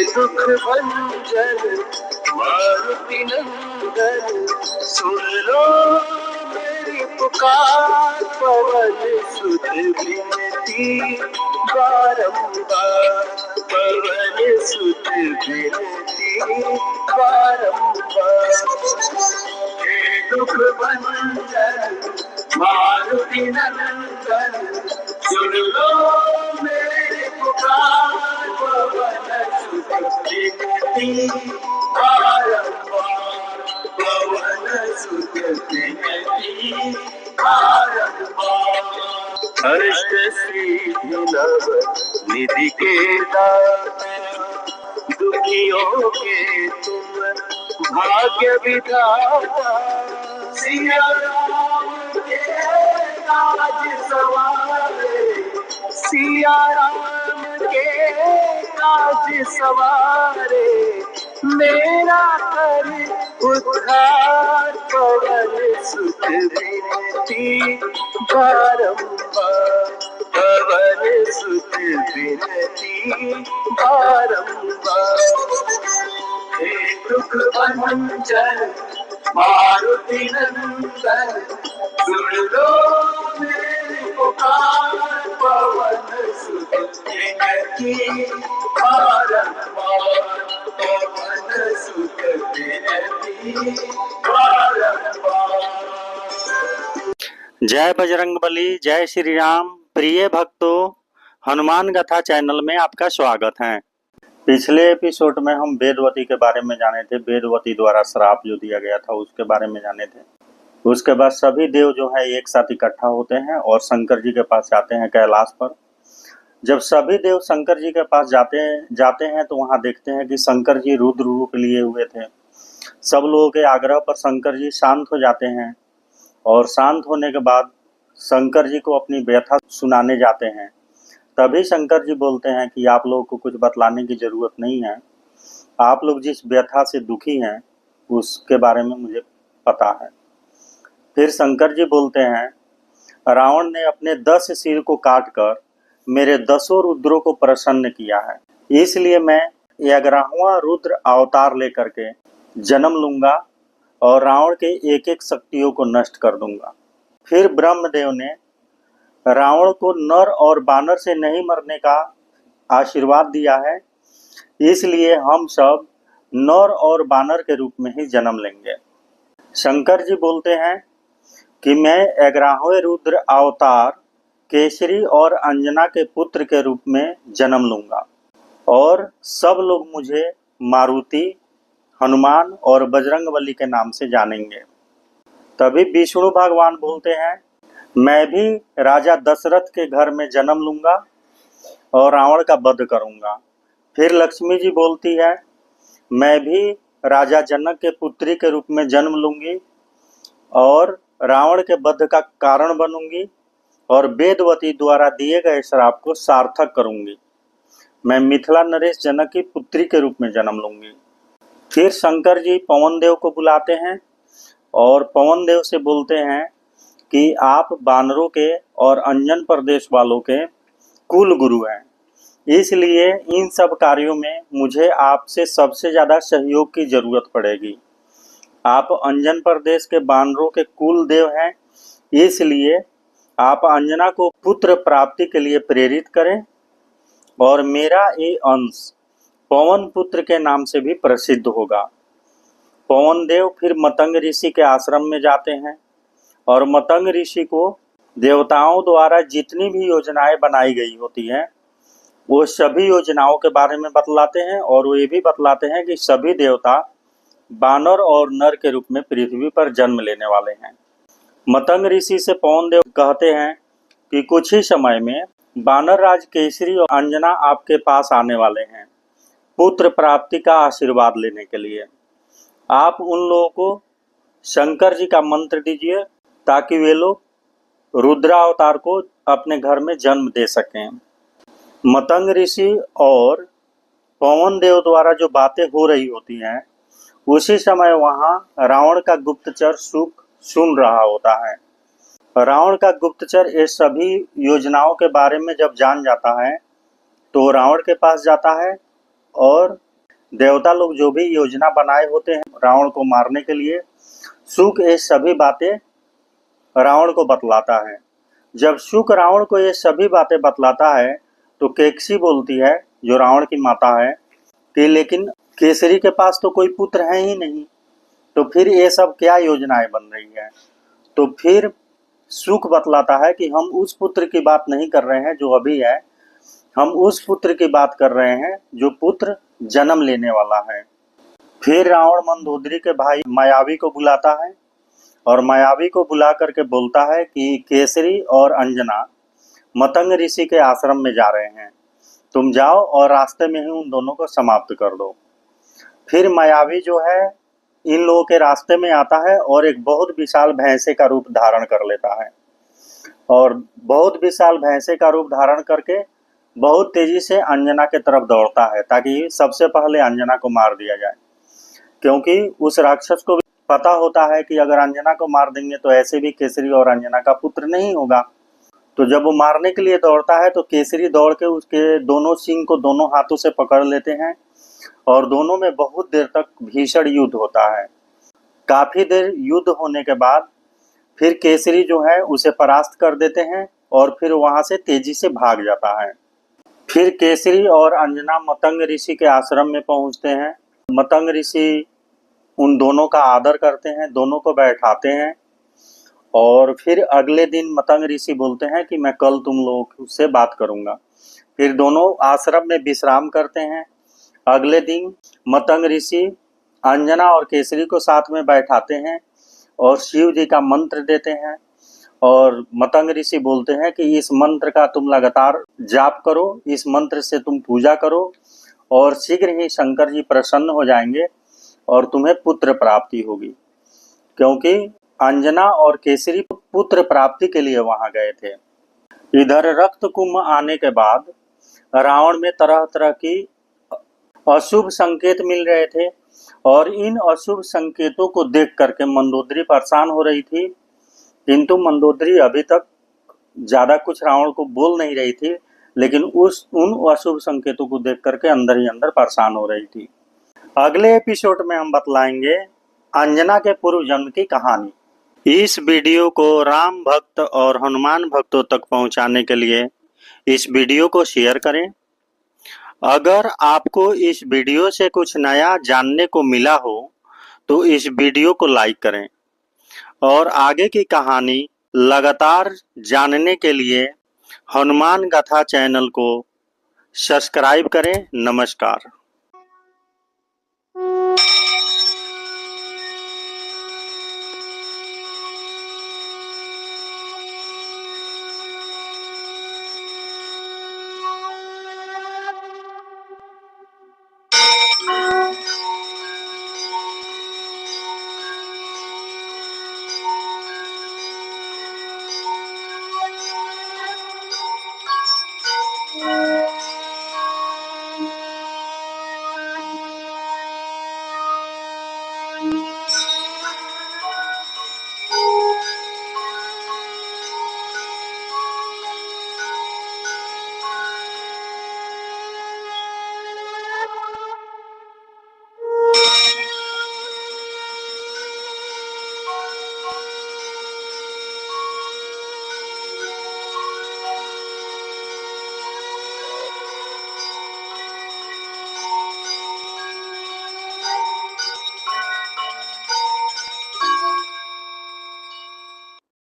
दुख भंजन मारुति नंदन, सुन लो मेरी पुकार। पवन सुत विनती बारंबार, पवन सुत विनती बारंबार। हे दुख भंजन मारुति नंदन, सुन लो मेरी पुकार। पवन सुत विनती बारंबार, पवन सुत विनती बारंबार। अष्ट सिद्धि नव निधि के दाता, दुखियों के तुम भाग्य विधाता। सिया राम के काज सवारे, सिया राम के काज सवारे, मेरा कर उद्धार। पवन सुत विनती बारंबार, पवन सुत विनती बारंबार। हे दुख भंजन मारुति नंदन, सुन लो मेरी पुकार। पवन सुत विनती बारंबार, पवन सुत विनती बारंबार। जय बजरंगबली, जय श्री राम। प्रिय भक्तों, हनुमान गाथा चैनल में आपका स्वागत है। पिछले एपिसोड में हम वेदवती के बारे में जाने थे। वेदवती द्वारा श्राप जो दिया गया था उसके बारे में जाने थे। उसके बाद सभी देव जो है एक साथ इकट्ठा होते हैं और शंकर जी के पास जाते हैं कैलाश पर। जब सभी देव शंकर जी के पास जाते हैं तो वहां देखते हैं कि शंकर जी रुद्र रूप लिए हुए थे। सब लोगों के आग्रह पर शंकर जी शांत हो जाते हैं और शांत होने के बाद शंकर जी को अपनी व्यथा सुनाने जाते हैं। तभी शंकर जी बोलते हैं कि आप लोगों को कुछ बतलाने की जरूरत नहीं है, आप लोग जिस व्यथा से दुखी हैं उसके बारे में मुझे पता है। फिर शंकर जी बोलते हैं, रावण ने अपने 10 सिर को काटकर मेरे 10 रुद्रों को प्रसन्न किया है, इसलिए मैं 11वां रुद्र अवतार लेकर के जन्म लूंगा और रावण के एक एक शक्तियों को नष्ट कर दूंगा। फिर ब्रह्मदेव ने रावण को नर और बानर से नहीं मरने का आशीर्वाद दिया है, इसलिए हम सब नर और बानर के रूप में ही जन्म लेंगे। शंकर जी बोलते हैं कि मैं 11वें रुद्र अवतार केसरी और अंजना के पुत्र के रूप में जन्म लूंगा और सब लोग मुझे मारुति, हनुमान और बजरंगबली के नाम से जानेंगे। तभी विष्णु भगवान बोलते हैं, मैं भी राजा दशरथ के घर में जन्म लूंगा और रावण का वध करूंगा। फिर लक्ष्मी जी बोलती है, मैं भी राजा जनक के पुत्री के रूप में जन्म लूंगी और रावण के वध का कारण बनूंगी और वेदवती द्वारा दिए गए श्राप को सार्थक करूंगी। मैं मिथिला नरेश जनक की पुत्री के रूप में जन्म लूंगी। फिर शंकर जी पवन देव को बुलाते हैं और पवन देव से बोलते हैं कि आप बानरों के और अंजन प्रदेश वालों के कुल गुरु हैं, इसलिए इन सब कार्यों में मुझे आपसे सबसे ज़्यादा सहयोग की जरूरत पड़ेगी। आप अंजन प्रदेश के बानरों के कुल देव हैं, इसलिए आप अंजना को पुत्र प्राप्ति के लिए प्रेरित करें और मेरा ये अंश पवन पुत्र के नाम से भी प्रसिद्ध होगा। पवन देव फिर मतंग ऋषि के आश्रम में जाते हैं और मतंग ऋषि को देवताओं द्वारा जितनी भी योजनाएं बनाई गई होती हैं वो सभी योजनाओं के बारे में बतलाते हैं और वो ये भी बतलाते हैं कि सभी देवता बानर और नर के रूप में पृथ्वी पर जन्म लेने वाले हैं। मतंग ऋषि से पवन देव कहते हैं कि कुछ ही समय में बानर राज केसरी और अंजना आपके पास आने वाले हैं पुत्र प्राप्ति का आशीर्वाद लेने के लिए। आप उन लोगों को शंकर जी का मंत्र दीजिए ताकि वे लोग रुद्रावतार को अपने घर में जन्म दे सकें। मतंग ऋषि और पवन देव द्वारा जो बातें हो रही होती हैं, उसी समय वहां रावण का गुप्तचर शुक सुन रहा होता है। रावण का गुप्तचर ये सभी योजनाओं के बारे में जब जान जाता है तो रावण के पास जाता है और देवता लोग जो भी योजना बनाए होते हैं रावण को मारने के लिए, शुक ये सभी बातें रावण को बतलाता है। जब शुक रावण को ये सभी बातें बतलाता है तो केकसी बोलती है, जो रावण की माता है, कि लेकिन केसरी के पास तो कोई पुत्र है ही नहीं, तो फिर ये सब क्या योजनाएं बन रही है। तो फिर शुक बतलाता है कि हम उस पुत्र की बात नहीं कर रहे हैं जो अभी है, हम उस पुत्र की बात कर रहे हैं जो पुत्र जन्म लेने वाला है। फिर रावण मंदोदरी के भाई मायावी को बुलाता है और मायावी को बुला करके बोलता है कि केसरी और अंजना मतंग ऋषि के आश्रम में जा रहे हैं, तुम जाओ और रास्ते में ही उन दोनों को समाप्त कर दो। फिर मायावी जो है इन लोगों के रास्ते में आता है और एक बहुत विशाल भैंसे का रूप धारण कर लेता है और बहुत विशाल भैंसे का रूप धारण करके बहुत तेजी से अंजना के तरफ दौड़ता है ताकि सबसे पहले अंजना को मार दिया जाए, क्योंकि उस राक्षस को भी पता होता है कि अगर अंजना को मार देंगे तो ऐसे भी केसरी और अंजना का पुत्र नहीं होगा। तो जब वो मारने के लिए दौड़ता है तो केसरी दौड़ के उसके दोनों सींग को दोनों हाथों से पकड़ लेते हैं और दोनों में बहुत देर तक भीषण युद्ध होता है। काफी देर युद्ध होने के बाद फिर केसरी जो है उसे परास्त कर देते हैं और फिर वहां से तेजी से भाग जाता है। फिर केसरी और अंजना मतंग ऋषि के आश्रम में पहुंचते हैं। मतंग ऋषि उन दोनों का आदर करते हैं, दोनों को बैठाते हैं और फिर अगले दिन मतंग ऋषि बोलते हैं कि मैं कल तुम लोगों से बात करूंगा। फिर दोनों आश्रम में विश्राम करते हैं। अगले दिन मतंग ऋषि अंजना और केसरी को साथ में बैठाते हैं और शिव जी का मंत्र देते हैं और मतंग ऋषि बोलते हैं कि इस मंत्र का तुम लगातार जाप करो, इस मंत्र से तुम पूजा करो और शीघ्र ही शंकर जी प्रसन्न हो जाएंगे और तुम्हें पुत्र प्राप्ति होगी। क्योंकि अंजना और केसरी पुत्र प्राप्ति के लिए वहां गए थे। इधर रक्त कुंभ आने के बाद रावण में तरह तरह की अशुभ संकेत मिल रहे थे और इन अशुभ संकेतों को देख करके मंदोदरी परेशान हो रही थी, किंतु मंदोदरी अभी तक ज्यादा कुछ रावण को बोल नहीं रही थी, लेकिन उन अशुभ संकेतों को देख करके अंदर ही अंदर परेशान हो रही थी। अगले एपिसोड में हम बतलाएंगे अंजना के पूर्व जन्म की कहानी। इस वीडियो को राम भक्त और हनुमान भक्तों तक पहुंचाने के लिए इस वीडियो को शेयर करें। अगर आपको इस वीडियो से कुछ नया जानने को मिला हो तो इस वीडियो को लाइक करें और आगे की कहानी लगातार जानने के लिए हनुमान गाथा चैनल को सब्सक्राइब करें। नमस्कार।